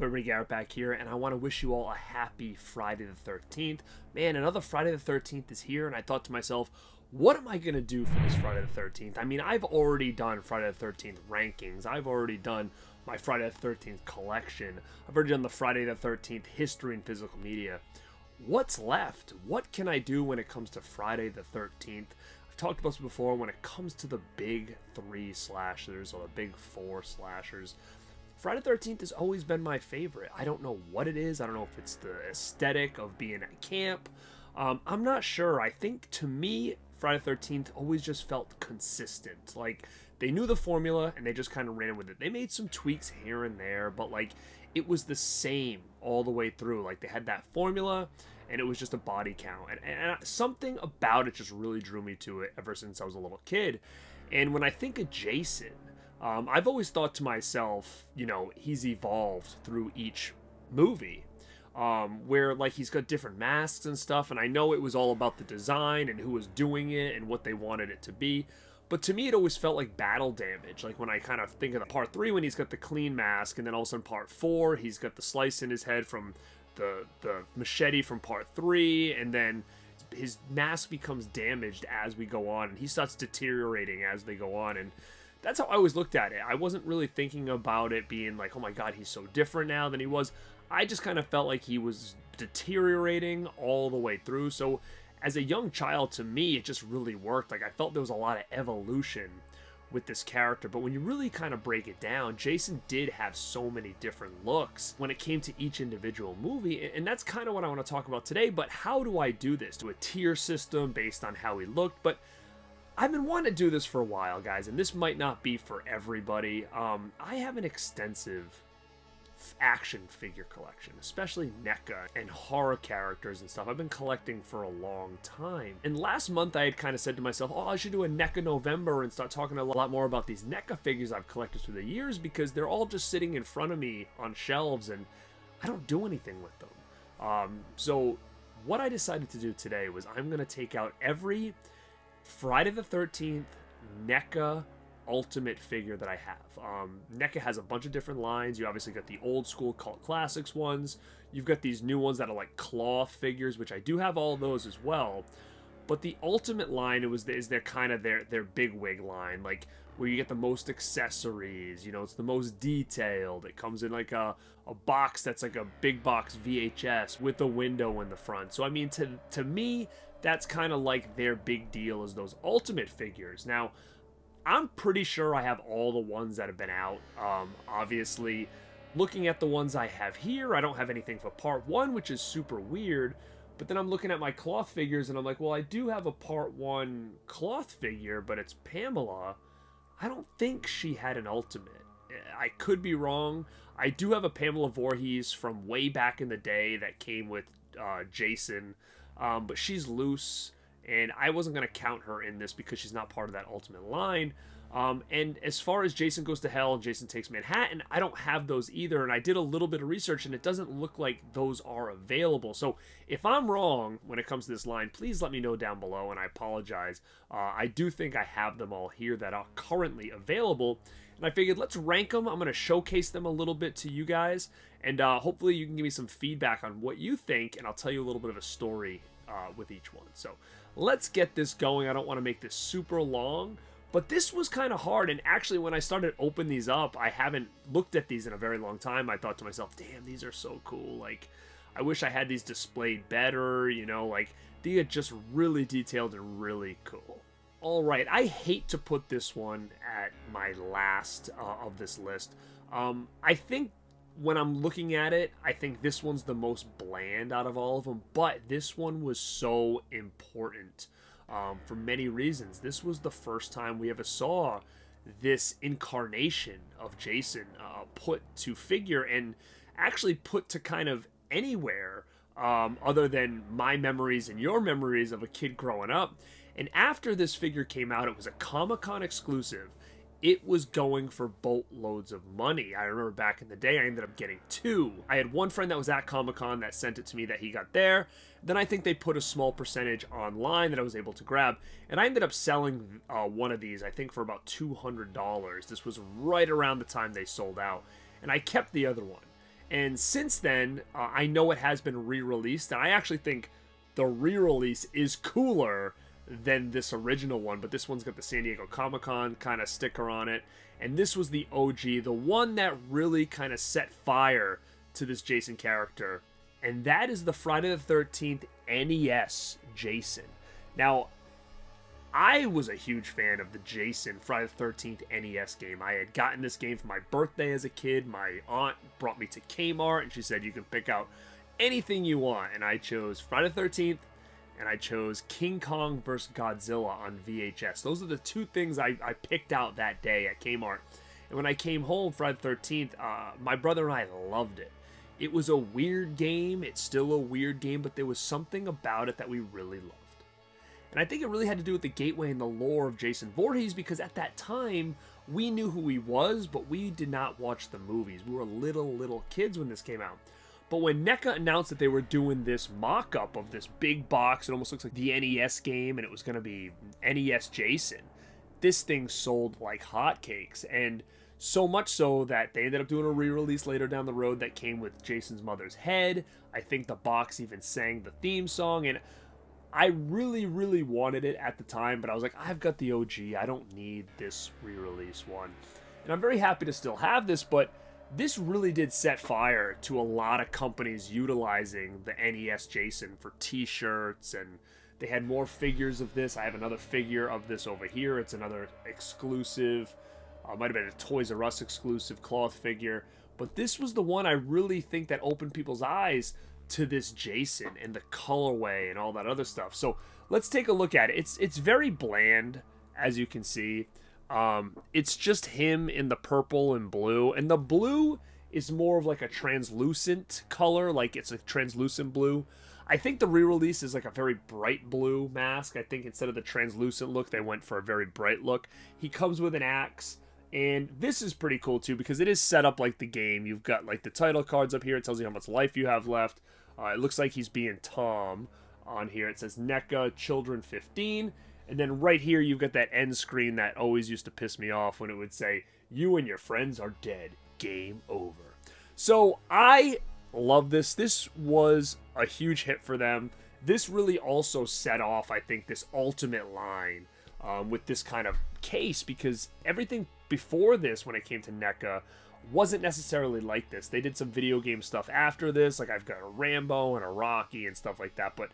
Everybody, Garrett back here, and I want to wish you all a happy Friday the 13th. Man, another Friday the 13th is here, and I thought to myself, what am I going to do for this Friday the 13th? I mean, I've already done Friday the 13th rankings. I've already done my Friday the 13th collection. I've already done the Friday the 13th history and physical media. What's left? What can I do when it comes to Friday the 13th? I've talked about this before. When it comes to the big 3 slashers or the big 4 slashers, Friday the 13th has always been my favorite. I don't know what it is. I don't know if it's the aesthetic of being at camp. I'm not sure. I think to me, Friday the 13th always just felt consistent. Like, they knew the formula and they just kind of ran with it. They made some tweaks here and there, but like, it was the same all the way through. Like, they had that formula and it was just a body count. And something about it just really drew me to it ever since I was a little kid. And when I think of Jason, I've always thought to myself, you know, he's evolved through each movie, where like he's got different masks and stuff. And I know it was all about the design and who was doing it and what they wanted it to be. But to me, it always felt like battle damage. Like when I kind of think of the part 3, when he's got the clean mask, and then all of a sudden part 4, he's got the slice in his head from the machete from part 3, and then his mask becomes damaged as we go on, and he starts deteriorating as they go on. And that's how I always looked at it. I wasn't really thinking about it being like, oh my god, he's so different now than he was. I just kind of felt like he was deteriorating all the way through. So as a young child, to me, it just really worked. Like, I felt there was a lot of evolution with this character. But when you really kind of break it down, Jason did have so many different looks when it came to each individual movie. And that's kind of what I want to talk about today. But how do I do this? Do a tier system based on how he looked? But I've been wanting to do this for a while, guys, and this might not be for everybody. I have an extensive action figure collection, especially NECA and horror characters and stuff. I've been collecting for a long time. And last month I had kind of said to myself, oh, I should do a NECA November and start talking a lot more about these NECA figures I've collected through the years, because they're all just sitting in front of me on shelves and I don't do anything with them. So what I decided to do today was I'm going to take out every Friday the 13th NECA Ultimate figure that I have. NECA has a bunch of different lines. You obviously got the old school Cult Classics ones. You've got these new ones that are like cloth figures, which I do have all of those as well. But the Ultimate line is their kind of their big wig line, like where you get the most accessories. You know, it's the most detailed. It comes in like a box that's like a big box VHS with a window in the front. So I mean, to me, that's kind of like their big deal, is those Ultimate figures. Now, I'm pretty sure I have all the ones that have been out. Obviously, looking at the ones I have here, I don't have anything for part 1, which is super weird. But then I'm looking at my cloth figures and I'm like, well, I do have a part 1 cloth figure, but it's Pamela. I don't think she had an Ultimate. I could be wrong. I do have a Pamela Voorhees from way back in the day that came with Jason. But she's loose, and I wasn't going to count her in this because she's not part of that Ultimate line. And as far as Jason Goes to Hell and Jason Takes Manhattan, I don't have those either, and I did a little bit of research, and it doesn't look like those are available. So if I'm wrong when it comes to this line, please let me know down below, and I apologize. I do think I have them all here that are currently available, and I figured let's rank them. I'm going to showcase them a little bit to you guys, and hopefully you can give me some feedback on what you think, and I'll tell you a little bit of a story with each one. So let's get this going. I don't want to make this super long, but this was kind of hard. And actually, when I started opening these up, I haven't looked at these in a very long time. I thought to myself, damn, these are so cool. Like, I wish I had these displayed better, you know, like they are just really detailed and really cool. All right, I hate to put this one at my last of this list. I think when I'm looking at it, I think this one's the most bland out of all of them, but this one was so important for many reasons. This was the first time we ever saw this incarnation of Jason put to figure, and actually put to kind of anywhere other than my memories and your memories of a kid growing up. And after this figure came out, it was a Comic-Con exclusive. It was going for boatloads of money. I remember back in the day, I ended up getting 2. I had one friend that was at Comic-Con that sent it to me that he got there. Then I think they put a small percentage online that I was able to grab. And I ended up selling one of these, I think, for about $200. This was right around the time they sold out. And I kept the other one. And since then, I know it has been re-released, and I actually think the re-release is cooler than this original one, but this one's got the San Diego Comic-Con kind of sticker on it, and this was the OG, the one that really kind of set fire to this Jason character, and that is the Friday the 13th NES Jason. Now, I was a huge fan of the Jason Friday the 13th NES game. I had gotten this game for my birthday as a kid. My aunt brought me to Kmart, and she said, you can pick out anything you want, and I chose Friday the 13th, and I chose King Kong vs. Godzilla on VHS. Those are the two things I picked out that day at Kmart. And when I came home Friday the 13th, my brother and I loved it. It was a weird game. It's still a weird game, but there was something about it that we really loved. And I think it really had to do with the gateway and the lore of Jason Voorhees, because at that time, we knew who he was, but we did not watch the movies. We were little kids when this came out. But when NECA announced that they were doing this mock-up of this big box, it almost looks like the NES game, and it was going to be NES Jason, this thing sold like hotcakes. And so much so that they ended up doing a re-release later down the road that came with Jason's mother's head. I think the box even sang the theme song, and I really wanted it at the time, but I was like, I've got the OG, I don't need this re-release one. And I'm very happy to still have this, but this really did set fire to a lot of companies utilizing the NES Jason for t-shirts, and they had more figures of this. I have another figure of this over here. It's another exclusive, might have been a Toys R Us exclusive cloth figure, but this was the one I really think that opened people's eyes to this Jason and the colorway and all that other stuff. So let's take a look at it. It's very bland, as you can see. It's just him in the purple and blue, and the blue is more of like a translucent color, like it's a translucent blue. I think the re-release is like a very bright blue mask. I think instead of the translucent look, they went for a very bright look. He comes with an axe, and this is pretty cool too, because it is set up like the game. You've got like the title cards up here. It tells you how much life you have left. It looks like he's being Tom on here. It says NECA Children 15. And then right here, you've got that end screen that always used to piss me off when it would say, you and your friends are dead. Game over. So I love this. This was a huge hit for them. This really also set off, I think, this ultimate line with this kind of case, because everything before this, when it came to NECA, wasn't necessarily like this. They did some video game stuff after this, like I've got a Rambo and a Rocky and stuff like that, but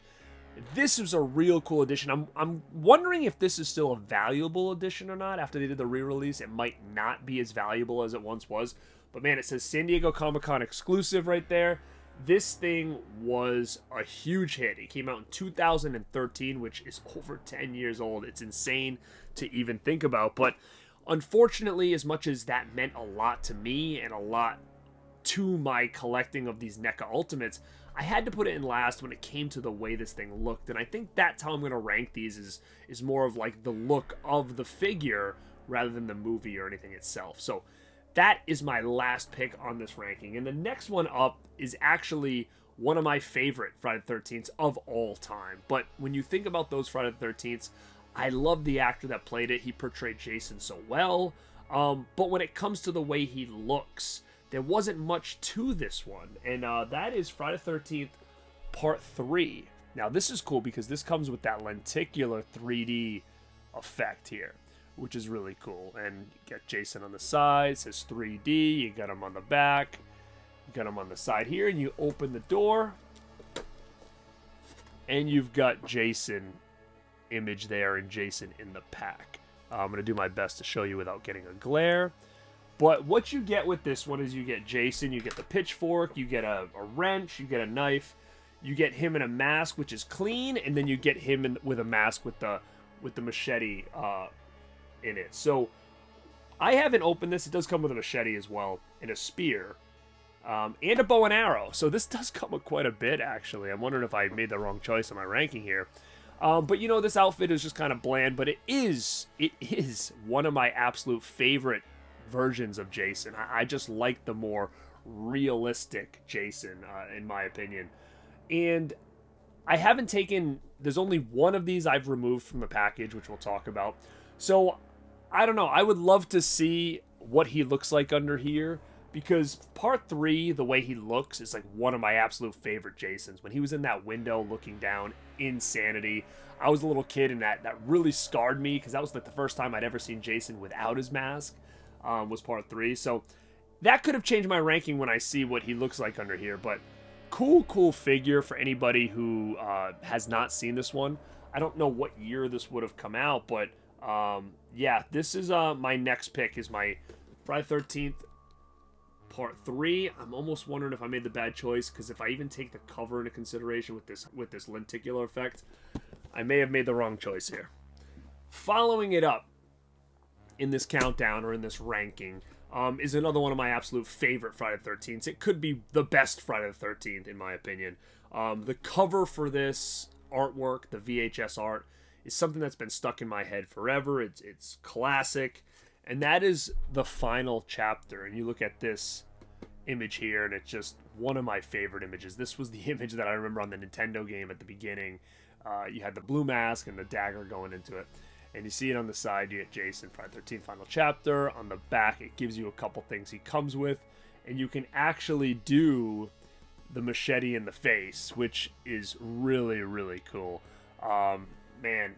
this was a real cool edition. I'm wondering if this is still a valuable edition or not. After they did the re-release, it might not be as valuable as it once was. But man, it says San Diego Comic-Con exclusive right there. This thing was a huge hit. It came out in 2013, which is over 10 years old. It's insane to even think about. But unfortunately, as much as that meant a lot to me and a lot to my collecting of these NECA Ultimates, I had to put it in last when it came to the way this thing looked. And I think that's how I'm going to rank these, is more of like the look of the figure rather than the movie or anything itself. So that is my last pick on this ranking. And the next one up is actually one of my favorite Friday the 13th of all time. But when you think about those Friday the 13th, I love the actor that played it. He portrayed Jason so well. But when it comes to the way he looks, there wasn't much to this one. And that is Friday the 13th Part 3. Now, this is cool because this comes with that lenticular 3D effect here, which is really cool. And you get Jason on the side. It says 3D. You got him on the back. You got him on the side here. And you open the door. And you've got Jason image there and Jason in the pack. I'm going to do my best to show you without getting a glare. But what you get with this one is you get Jason, you get the pitchfork, you get a wrench, you get a knife, you get him in a mask, which is clean, and then you get him with a mask with the machete in it. So I haven't opened this. It does come with a machete as well, and a spear, and a bow and arrow. So this does come with quite a bit, actually. I'm wondering if I made the wrong choice in my ranking here. But, you know, this outfit is just kind of bland, but it is one of my absolute favorite versions of Jason. I just like the more realistic Jason, in my opinion. And I haven't taken... There's only one of these I've removed from the package, which we'll talk about. So, I don't know. I would love to see what he looks like under here. because part 3, the way he looks, is like one of my absolute favorite Jasons. When he was in that window looking down, insanity. I was a little kid, and that really scarred me, because that was like the first time I'd ever seen Jason without his mask, was part 3. So that could have changed my ranking when I see what he looks like under here, but cool figure for anybody who has not seen this one. I don't know what year this would have come out, but yeah, this is my next pick, is my Friday 13th part 3. I'm almost wondering if I made the bad choice, because if I even take the cover into consideration with this lenticular effect, I may have made the wrong choice here. Following it up in this countdown, or in this ranking, is another one of my absolute favorite Friday the 13th. It could be the best Friday the 13th, in my opinion. The cover for this artwork, the VHS art, is something that's been stuck in my head forever. It's classic, and that is the final chapter. And you look at this image here, and it's just one of my favorite images. This was the image that I remember on the Nintendo game at the beginning. You had the blue mask and the dagger going into it. And you see it on the side, you get Jason, Friday 13th final chapter. On the back, it gives you a couple things he comes with. And you can actually do the machete in the face, which is really, really cool. Man,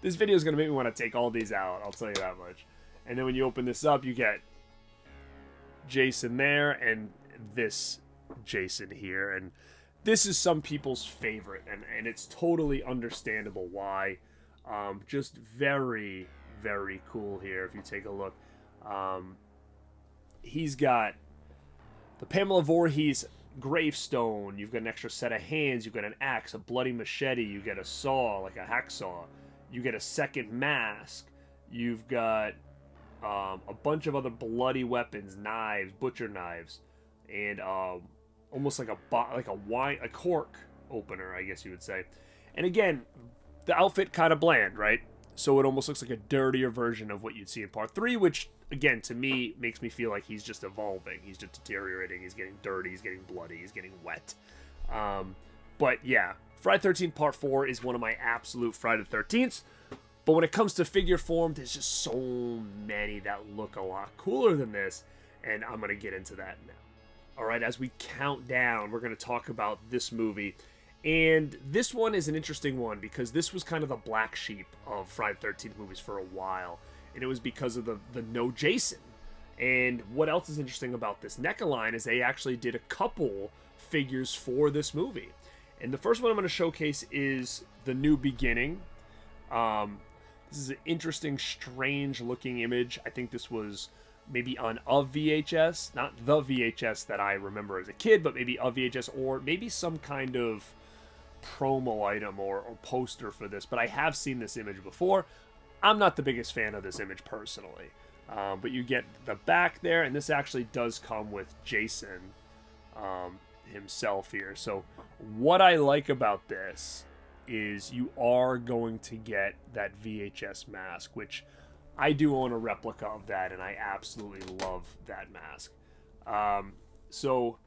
this video is going to make me want to take all these out, I'll tell you that much. And then when you open this up, you get Jason there, and this Jason here. And this is some people's favorite, and it's totally understandable why. Just very, very cool here if you take a look. He's got the Pamela Voorhees gravestone. You've got an extra set of hands. You've got an axe, a bloody machete. You get a saw, like a hacksaw. You get a second mask. You've got a bunch of other bloody weapons, knives, butcher knives, and almost like a cork opener, I guess you would say. And again, the outfit kind of bland, right? So it almost looks like a dirtier version of what you'd see in part 3, which, again, to me, makes me feel like he's just evolving. He's just deteriorating. He's getting dirty. He's getting bloody. He's getting wet. But yeah, Friday 13th part 4 is one of my absolute Friday 13ths. But when it comes to figure form, there's just so many that look a lot cooler than this. And I'm going to get into that now. All right, as we count down, we're going to talk about this movie. And this one is an interesting one, because this was kind of the black sheep of Friday the 13th movies for a while. And it was because of the no Jason. And what else is interesting about this NECA line is they actually did a couple figures for this movie. And the first one I'm going to showcase is the New Beginning. This is an interesting, strange-looking image. I think this was maybe on a VHS. Not the VHS that I remember as a kid, but maybe a VHS, or maybe some kind of promo item or poster for this. But I have seen this image before. I'm not the biggest fan of this image personally. But you get the back there, and this actually does come with Jason himself here. So what I like about this is you are going to get that VHS mask, which I do own a replica of that, and I absolutely love that mask. So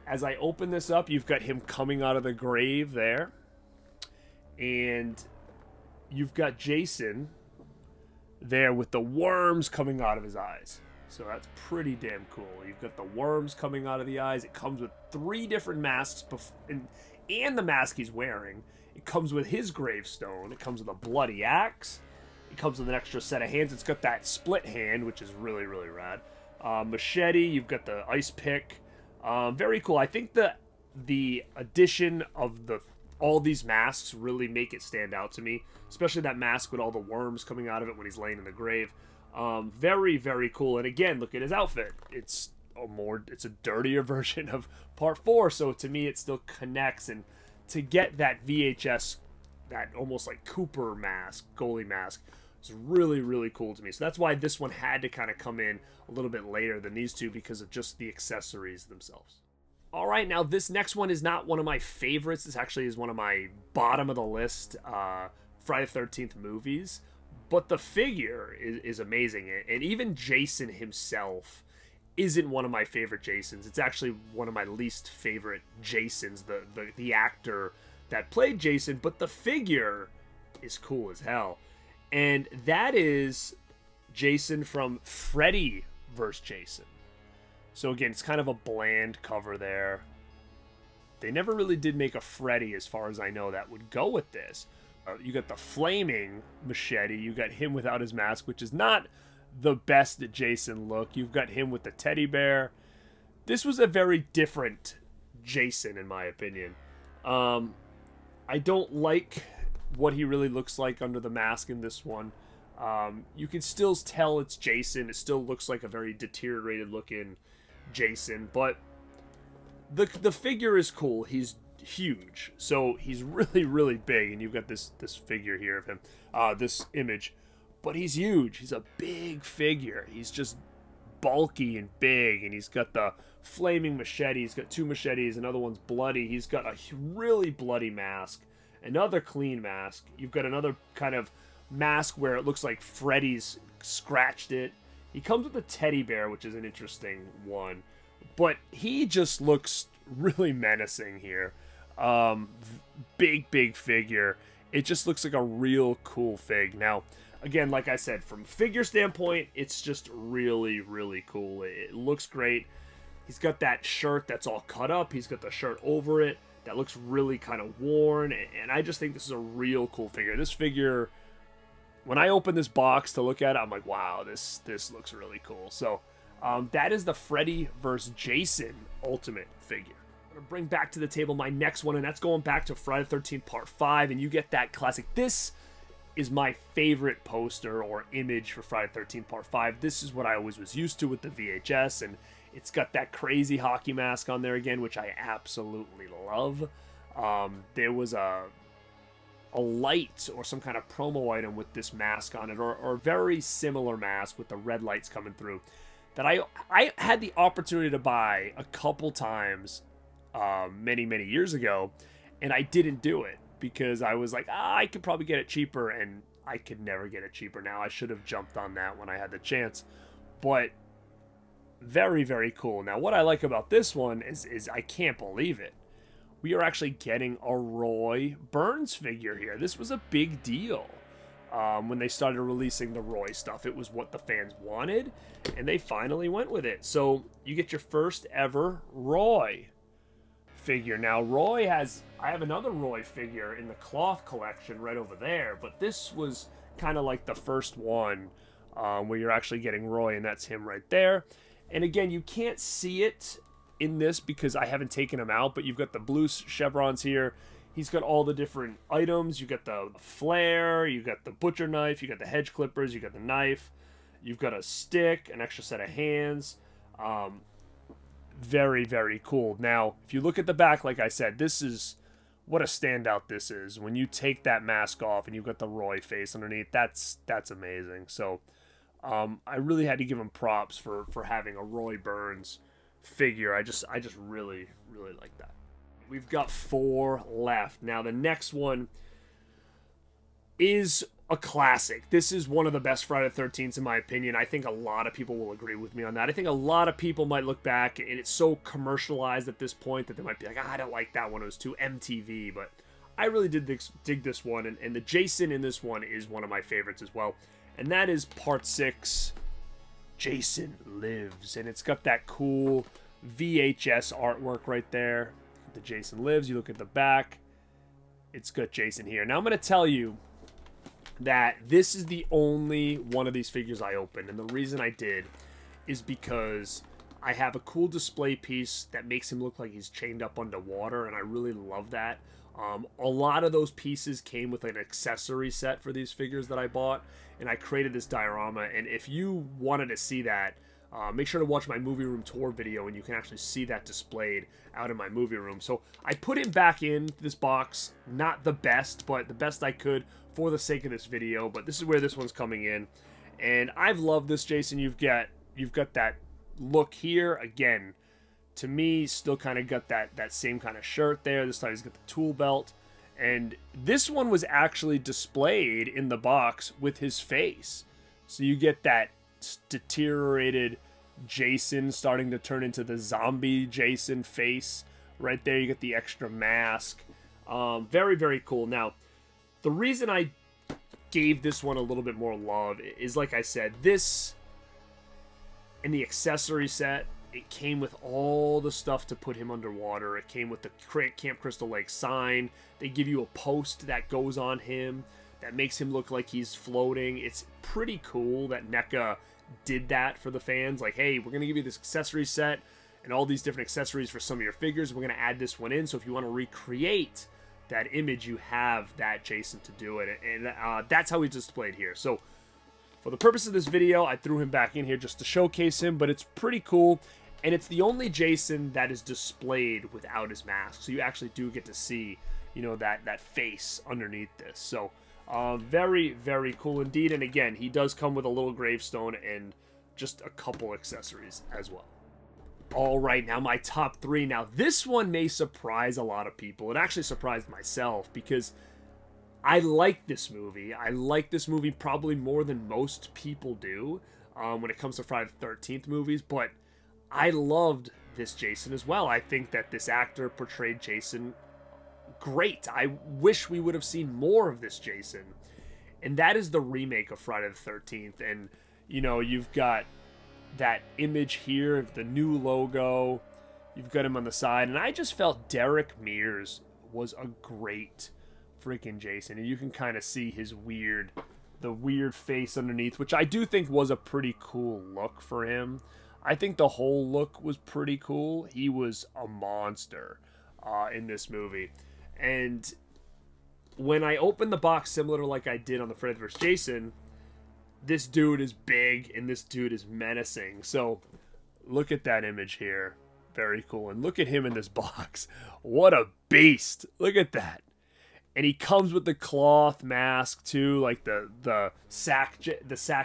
as I open this up, you've got him coming out of the grave there, and you've got Jason there with the worms coming out of his eyes. So that's pretty damn cool. You've got the worms coming out of the eyes. It comes with 3 different masks, and the mask he's wearing. It comes with his gravestone. It comes with a bloody axe. It comes with an extra set of hands. It's got that split hand, which is really, really rad. Machete. You've got the ice pick. Very cool. I think the addition of all these masks really make it stand out to me, especially that mask with all the worms coming out of it when he's laying in the grave. Very, very cool. And again, look at his outfit. It's a dirtier version of part 4, so to me it still connects. And to get that VHS, that almost like Cooper mask, goalie mask, is really, really cool to me. So that's why this one had to kind of come in a little bit later than these two, because of just the accessories themselves. All right, now this next one is not one of my favorites. This actually is one of my bottom of the list Friday the 13th movies. But the figure is amazing. And even Jason himself isn't one of my favorite Jasons. It's actually one of my least favorite Jasons, the actor that played Jason. But the figure is cool as hell. And that is Jason from Freddy vs. Jason. So again, it's kind of a bland cover there. They never really did make a Freddy, as far as I know, that would go with this. You got the flaming machete. You got him without his mask, which is not the best Jason look. You've got him with the teddy bear. This was a very different Jason, in my opinion. I don't like what he really looks like under the mask in this one. You can still tell it's Jason. It still looks like a very deteriorated looking Jason, but the figure is cool. He's huge, so he's really big, and you've got this figure here of him, this image, but he's huge. He's a big figure. He's just bulky and big, and he's got the flaming machete. He's got 2 machetes. Another one's bloody. He's got a really bloody mask, another clean mask. You've got another kind of mask where it looks like Freddy's scratched it. He comes with a teddy bear, which is an interesting one, but he just looks really menacing here. Big figure. It just looks like a real cool fig. Now, again, like I said, from figure standpoint, it's just really cool. It looks great. He's got that shirt that's all cut up. He's got the shirt over it that looks really kind of worn, and I just think this is a real cool figure. This figure, when I open this box to look at it, I'm like, wow, this looks really cool. So that is the Freddy vs. Jason Ultimate figure. I'm going to bring back to the table my next one, and that's going back to Friday the 13th Part 5, and you get that classic. This is my favorite poster or image for Friday the 13th Part 5. This is what I always was used to with the VHS, and it's got that crazy hockey mask on there again, which I absolutely love. There was a light or some kind of promo item with this mask on it, or a very similar mask with the red lights coming through, that I had the opportunity to buy a couple times many years ago, and I didn't do it because I was like, I could probably get it cheaper, and I could never get it cheaper now. I should have jumped on that when I had the chance. But very cool. Now, what I like about this one is I can't believe it. We are actually getting a Roy Burns figure here. This was a big deal when they started releasing the Roy stuff. It was what the fans wanted, and they finally went with it. So you get your first ever Roy figure. Now, I have another Roy figure in the cloth collection right over there, but this was kind of like the first one where you're actually getting Roy, and that's him right there. And again, you can't see it in this because I haven't taken him out, but you've got the blue chevrons here. He's got all the different items. You got the flare, you got the butcher knife, you got the hedge clippers, you got the knife, you've got a stick, an extra set of hands. Very cool. Now, if you look at the back, like I said, this is what a standout this is. When you take that mask off and you've got the Roy face underneath, that's amazing. So I really had to give him props for having a Roy Burns figure. I just really like that. We've got 4 left. Now, the next one is a classic. This is one of the best Friday the 13th in my opinion. I think a lot of people will agree with me on that. I think a lot of people might look back, and it's so commercialized at this point that they might be like, I don't like that one. It was too MTV. But I really did dig this one, and the Jason in this one is one of my favorites as well. And that is Part 6, Jason Lives. And it's got that cool VHS artwork right there. The Jason Lives. You look at the back, it's got Jason here. Now, I'm going to tell you that this is the only one of these figures I opened. And the reason I did is because I have a cool display piece that makes him look like he's chained up underwater, and I really love that. A lot of those pieces came with an accessory set for these figures that I bought, and I created this diorama. And if you wanted to see that, make sure to watch my movie room tour video, and you can actually see that displayed out in my movie room. So I put him back in this box, not the best, but the best I could for the sake of this video. But this is where this one's coming in, and I've loved this Jason. You've got that look here again. To me, still kind of got that same kind of shirt there. This time he's got the tool belt. And this one was actually displayed in the box with his face. So you get that deteriorated Jason starting to turn into the zombie Jason face right there. You get the extra mask. Very cool. Now, the reason I gave this one a little bit more love is, like I said, this and the accessory set it came with all the stuff to put him underwater. It came with the Camp Crystal Lake sign. They give you a post that goes on him that makes him look like he's floating. It's pretty cool that NECA did that for the fans. Like, hey, we're going to give you this accessory set and all these different accessories for some of your figures. We're going to add this one in. So if you want to recreate that image, you have that Jason to do it. And that's how he's displayed here. So for the purpose of this video, I threw him back in here just to showcase him, but it's pretty cool. And it's the only Jason that is displayed without his mask. So you actually do get to see, you know, that face underneath this. So very, very cool indeed. And again, he does come with a little gravestone and just a couple accessories as well. All right, now my top 3. Now this one may surprise a lot of people. It actually surprised myself because I like this movie. I like this movie probably more than most people do when it comes to Friday the 13th movies. But I loved this Jason as well. I think that this actor portrayed Jason great. I wish we would have seen more of this Jason. And that is the remake of Friday the 13th. And, you know, you've got that image here of the new logo. You've got him on the side. And I just felt Derek Mears was a great freaking Jason. And you can kind of see his the weird face underneath, which I do think was a pretty cool look for him. I think the whole look was pretty cool. He was a monster in this movie. And when I opened the box, similar to like I did on the Freddy vs. Jason, this dude is big and this dude is menacing. So look at that image here. Very cool. And look at him in this box. What a beast. Look at that. And he comes with the cloth mask too, like the sack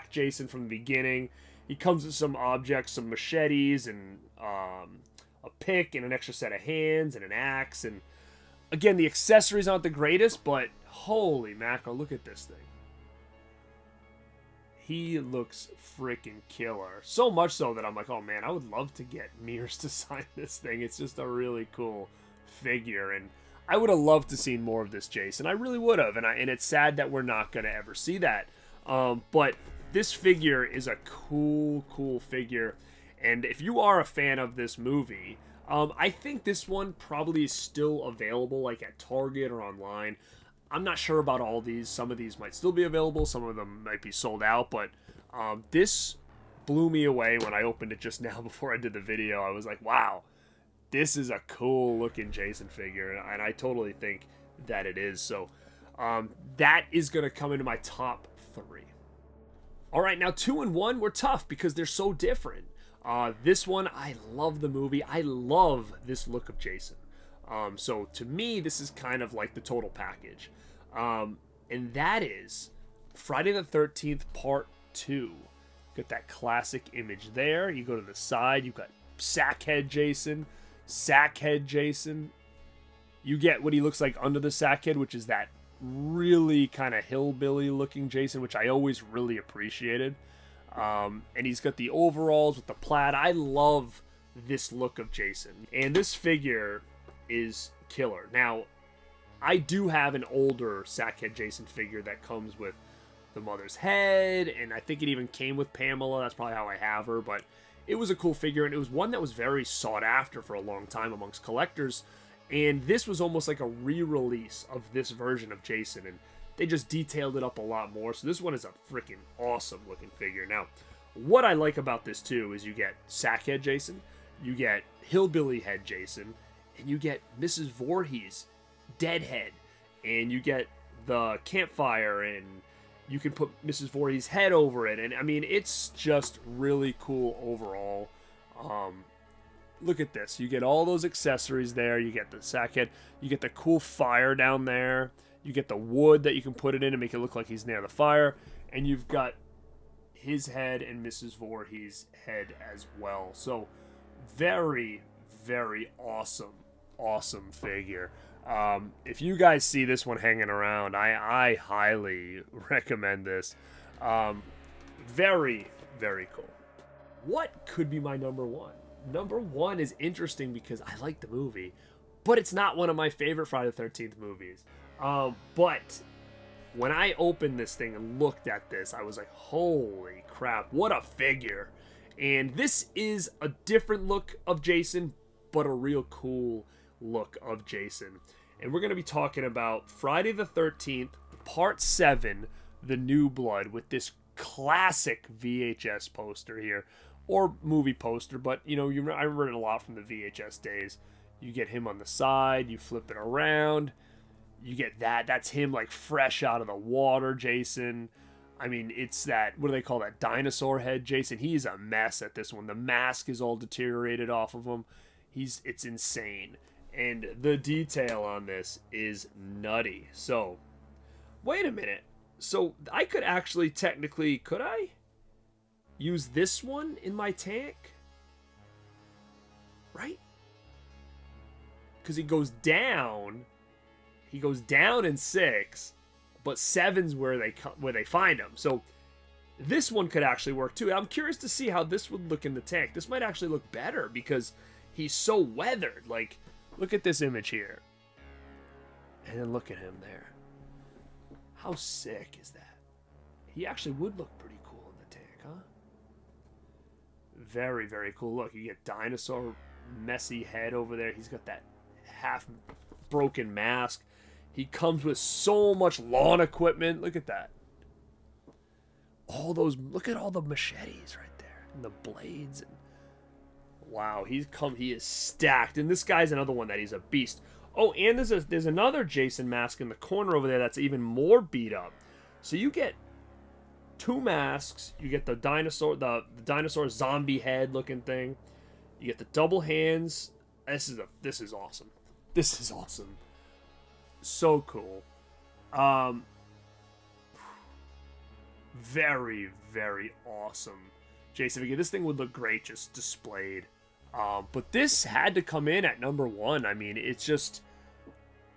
Jason from the beginning. He comes with some objects, some machetes, and a pick, and an extra set of hands, and an axe. And again, the accessories aren't the greatest, but holy mackerel, look at this thing. He looks freaking killer. So much so that I'm like, oh man, I would love to get Mears to sign this thing. It's just a really cool figure, and I would have loved to see more of this Jason. I really would have, and it's sad that we're not going to ever see that. But this figure is a cool figure, and if you are a fan of this movie, I think this one probably is still available, like at Target or online. I'm not sure about all these. Some of these might still be available. Some of them might be sold out, but this blew me away when I opened it just now before I did the video. I was like, wow, this is a cool looking Jason figure, and I totally think that it is. So that is going to come into my top 3. All right, now 2 and 1 were tough because they're so different. This one, I love the movie. I love this look of Jason. So to me, this is kind of like the total package. And that is Friday the 13th Part 2. Got that classic image there. You go to the side, you've got Sackhead Jason, Sackhead Jason. You get what he looks like under the Sackhead, which is that really kind of hillbilly looking Jason, which I always really appreciated. And he's got the overalls with the plaid. I love this look of Jason, and this figure is killer. Now, I do have an older Sackhead Jason figure that comes with the mother's head, and I think it even came with Pamela. That's probably how I have her, but it was a cool figure, and it was one that was very sought after for a long time amongst collectors. And this was almost like a re-release of this version of Jason, and they just detailed it up a lot more. So this one is a freaking awesome looking figure. Now, what I like about this too is you get Sackhead Jason, you get Hillbilly Head Jason, and you get Mrs. Voorhees Deadhead, and you get the campfire, and you can put Mrs. Voorhees' head over it. And I mean, it's just really cool overall. Look at this. You get all those accessories there. You get the Sackhead. You get the cool fire down there. You get the wood that you can put it in and make it look like he's near the fire. And you've got his head and Mrs. Voorhees' head as well. So very, very awesome figure. If you guys see this one hanging around, I highly recommend this. Very, very cool. What could be my number 1? Number 1 is interesting because I like the movie, but it's not one of my favorite Friday the 13th movies. But when I opened this thing and looked at this, I was like, holy crap, what a figure. And this is a different look of Jason, but a real cool look of Jason. And we're going to be talking about Friday the 13th, Part 7, The New Blood, with this classic VHS poster here, or movie poster, but I remember it a lot from the VHS days. You get him on the side, you flip it around, you get that's him like fresh out of the water, Jason. I mean, it's that, what do they call that, dinosaur head Jason? He's a mess at this one. The mask is all deteriorated off of him. It's insane. And the detail on this is nutty. So, wait a minute. So, I could actually technically, could I use this one in my tank? Right? Because he goes down in 6, but 7's where they find him. So this one could actually work too. I'm curious to see how this would look in the tank. This might actually look better because he's so weathered. Like, look at this image here. And then look at him there. How sick is that? He actually would look pretty cool in the tank, huh? Very, very cool. Look, you get dinosaur messy head over there. He's got that half broken mask. He comes with so much lawn equipment. Look at that. Look at all the machetes right there. And the blades. Wow, he is stacked. And this guy's another one that he's a beast. Oh, and there's another Jason mask in the corner over there that's even more beat up. So you get 2 masks. You get the dinosaur zombie head looking thing. You get the double hands. This is awesome. This is awesome. So cool. Very, very awesome. Jason, again, this thing would look great just displayed. But this had to come in at number 1. I mean, it's just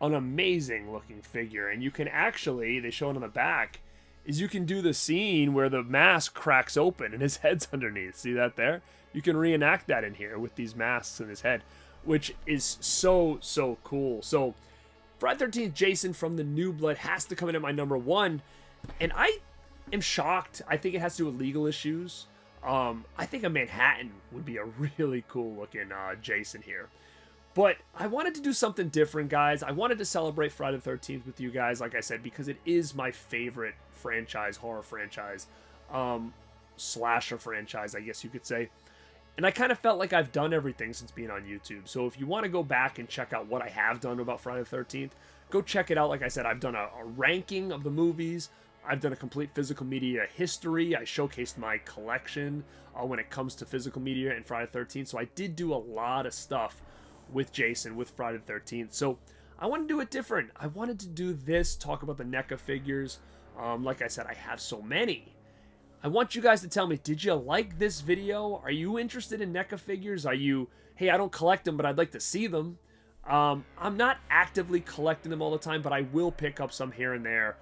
an amazing looking figure. And you can actually, they show it on the back, is you can do the scene where the mask cracks open and his head's underneath. See that there? You can reenact that in here with these masks in his head, which is so, so cool. So, Friday the 13th Jason from The New Blood has to come in at my number 1. And I am shocked. I think it has to do with legal issues. I think a Manhattan would be a really cool looking Jason here. But I wanted to do something different, guys. I wanted to celebrate Friday the 13th with you guys, like I said, because it is my favorite franchise, horror franchise, slasher franchise, I guess you could say. And I kind of felt like I've done everything since being on YouTube. So if you want to go back and check out what I have done about Friday the 13th, go check it out. Like I said, I've done a ranking of the movies. I've done a complete physical media history. I showcased my collection when it comes to physical media and Friday the 13th. So I did do a lot of stuff with Jason, with Friday the 13th. So I want to do it different. I wanted to do this, talk about the NECA figures. Like I said, I have so many. I want you guys to tell me, did you like this video? Are you interested in NECA figures? Are you, hey, I don't collect them, but I'd like to see them. I'm not actively collecting them all the time, but I will pick up some here and there.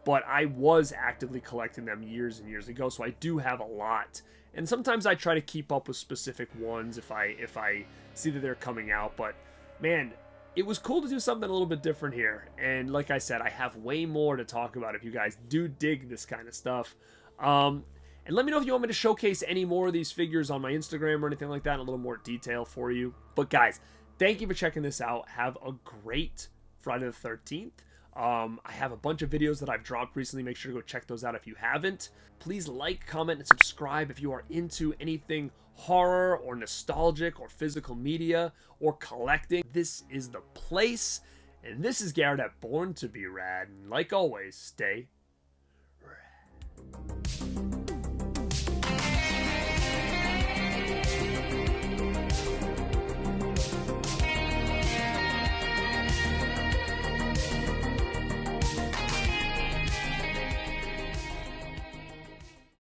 But I was actively collecting them years and years ago, so I do have a lot. And sometimes I try to keep up with specific ones if I see that they're coming out. But, man, it was cool to do something a little bit different here. And like I said, I have way more to talk about if you guys do dig this kind of stuff. And let me know if you want me to showcase any more of these figures on my Instagram or anything like that in a little more detail for you. But guys, thank you for checking this out. Have a great Friday the 13th. I have a bunch of videos that I've dropped recently. Make sure to go check those out if you haven't. Please like, comment, and subscribe if you are into anything horror or nostalgic or physical media or collecting. This is the place. And this is Garrett at Born2beRad. And like always, stay